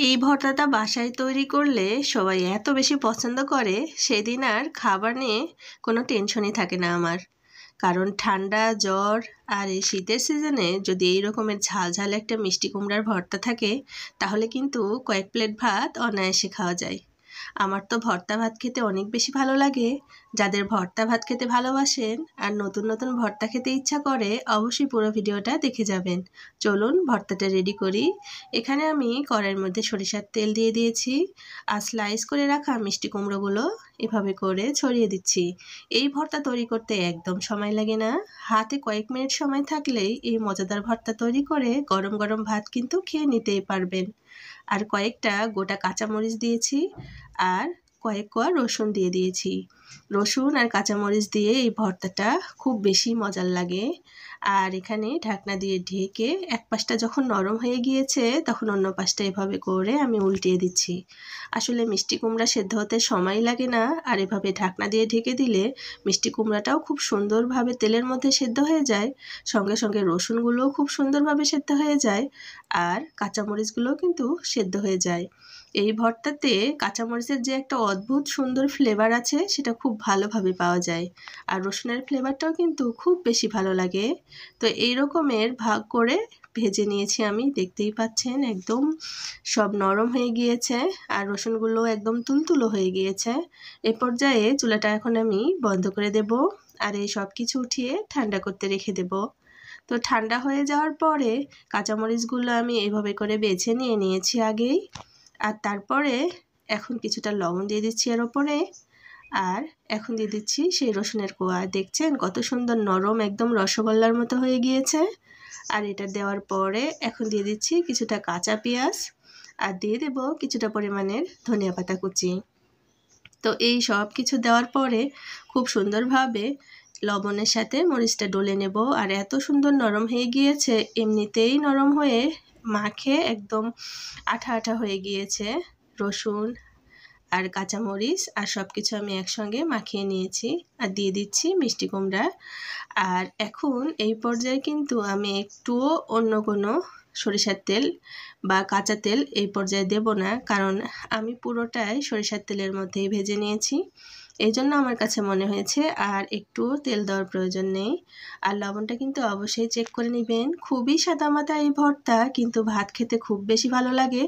এই ভর্তাটা বাসায় তৈরি করলে সবাই এত বেশি পছন্দ করে, সেদিন আর খাবার নিয়ে কোনো টেনশনই থাকে না আমার। কারণ ঠান্ডা জ্বর আর এই শীতের সিজনে যদি এই রকমের ঝাল ঝাল একটা মিষ্টি কুমড়ার ভর্তা থাকে, তাহলে কিন্তু কয়েক প্লেট ভাত অনায়াসে খাওয়া যায়। আমার তো ভর্তা ভাত খেতে অনেক বেশি ভালো লাগে। যাদের ভর্তা ভাত খেতে ভালোবাসেন আর নতুন নতুন ভর্তা খেতে ইচ্ছা করে, অবশ্যই পুরো ভিডিওটা দেখে যাবেন। চলুন ভর্তাটা রেডি করি। এখানে আমি কড়াইয়ের মধ্যে সরিষার তেল দিয়ে দিয়েছি আর স্লাইস করে রাখা মিষ্টি কুমড়োগুলো এভাবে করে ছড়িয়ে দিচ্ছি। এই ভর্তা তৈরি করতে একদম সময় লাগে না, হাতে কয়েক মিনিট সময় থাকলেই এই মজাদার ভর্তা তৈরি করে গরম গরম ভাত কিন্তু খেয়ে নিতেই পারবেন। আর কয়েকটা গোটা কাঁচামরিচ দিয়েছি আর কয়েক কোয়া রসুন দিয়ে দিয়েছি। রসুন আর কাঁচামরিচ দিয়ে এই ভর্তাটা খুব বেশি মজার লাগে। আর এখানে ঢাকনা দিয়ে ঢেকে এক পাশটা যখন নরম হয়ে গিয়েছে, তখন অন্য পাশটা এভাবে করে আমি উল্টিয়ে দিচ্ছি। আসলে মিষ্টি কুমড়া সেদ্ধ হতে সময় লাগে না, আর এভাবে ঢাকনা দিয়ে ঢেকে দিলে মিষ্টি কুমড়াটাও খুব সুন্দরভাবে তেলের মধ্যে সেদ্ধ হয়ে যায়। সঙ্গে সঙ্গে রসুনগুলোও খুব সুন্দরভাবে সেদ্ধ হয়ে যায়, আর কাঁচামরিচগুলোও কিন্তু সেদ্ধ হয়ে যায়। এই ভর্তাতে কাঁচামরিচের যে একটা অদ্ভুত সুন্দর ফ্লেভার আছে, সেটা খুব ভালোভাবে পাওয়া যায়। আর রসুনের ফ্লেভারটাও কিন্তু খুব বেশি ভালো লাগে। তো এই রকমের ভাগ করে ভেজে নিয়েছি আমি, দেখতেই পাচ্ছেন একদম সব নরম হয়ে গিয়েছে আর রসুনগুলো একদম তুলতুলো হয়ে গিয়েছে। এ পর্যায়ে চুলাটা এখন আমি বন্ধ করে দেব আর এই সব কিছু উঠিয়ে ঠান্ডা করতে রেখে দেব। তো ঠান্ডা হয়ে যাওয়ার পরে কাঁচামরিচগুলো আমি এভাবে করে বেছে নিয়েছি আগেই। আর তারপরে এখন কিছুটা লবণ দিয়ে দিচ্ছি এর ওপরে, আর এখন দিয়ে দিচ্ছি সেই রসুনের কোয়া। দেখছেন কত সুন্দর নরম, একদম রসগোল্লার মতো হয়ে গিয়েছে। আর এটা দেওয়ার পরে এখন দিয়ে দিচ্ছি কিছুটা কাঁচা পেঁয়াজ আর দিয়ে দেব কিছুটা পরিমাণের ধনিয়া পাতা কুচি। তো এই সব কিছু দেওয়ার পরে খুব সুন্দরভাবে লবণের সাথে মরিচটা ডলে নেব। আর এত সুন্দর নরম হয়ে গিয়েছে, এমনিতেই নরম হয়ে মাখে একদম আঠা আঠা হয়ে গিয়েছে। রসুন আর কাঁচামরিচ আর সব কিছু আমি একসঙ্গে মাখিয়ে নিয়েছি আর দিয়ে দিচ্ছি মিষ্টি কুমড়া। আর এখন এই পর্যায়ে কিন্তু আমি একটুও অন্য কোনো সরিষার তেল বা কাঁচা তেল এই পর্যায়ে দেব না, কারণ আমি পুরোটাই সরিষার তেলের মধ্যেই ভেজে নিয়েছি। এই জন্য আমার কাছে মনে হয়েছে আর একটুও তেল দেওয়ার প্রয়োজন নেই। আর লবণটা কিন্তু অবশ্যই চেক করে নেবেন। খুবই সাদামাটা এই ভর্তা, কিন্তু ভাত খেতে খুব বেশি ভালো লাগে।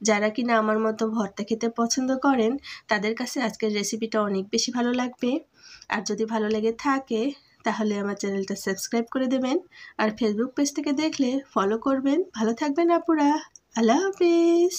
যারা কিনা আমার মতো ভর্তা খেতে পছন্দ করেন, তাদের কাছে আজকের রেসিপিটা অনেক বেশি ভালো লাগবে। আর যদি ভালো লেগে থাকে তাহলে আমার চ্যানেলটা সাবস্ক্রাইব করে দেবেন, আর ফেসবুক পেজ থেকে দেখলে ফলো করবেন। ভালো থাকবেন আপুরা। আল্লাহ হাফিজ।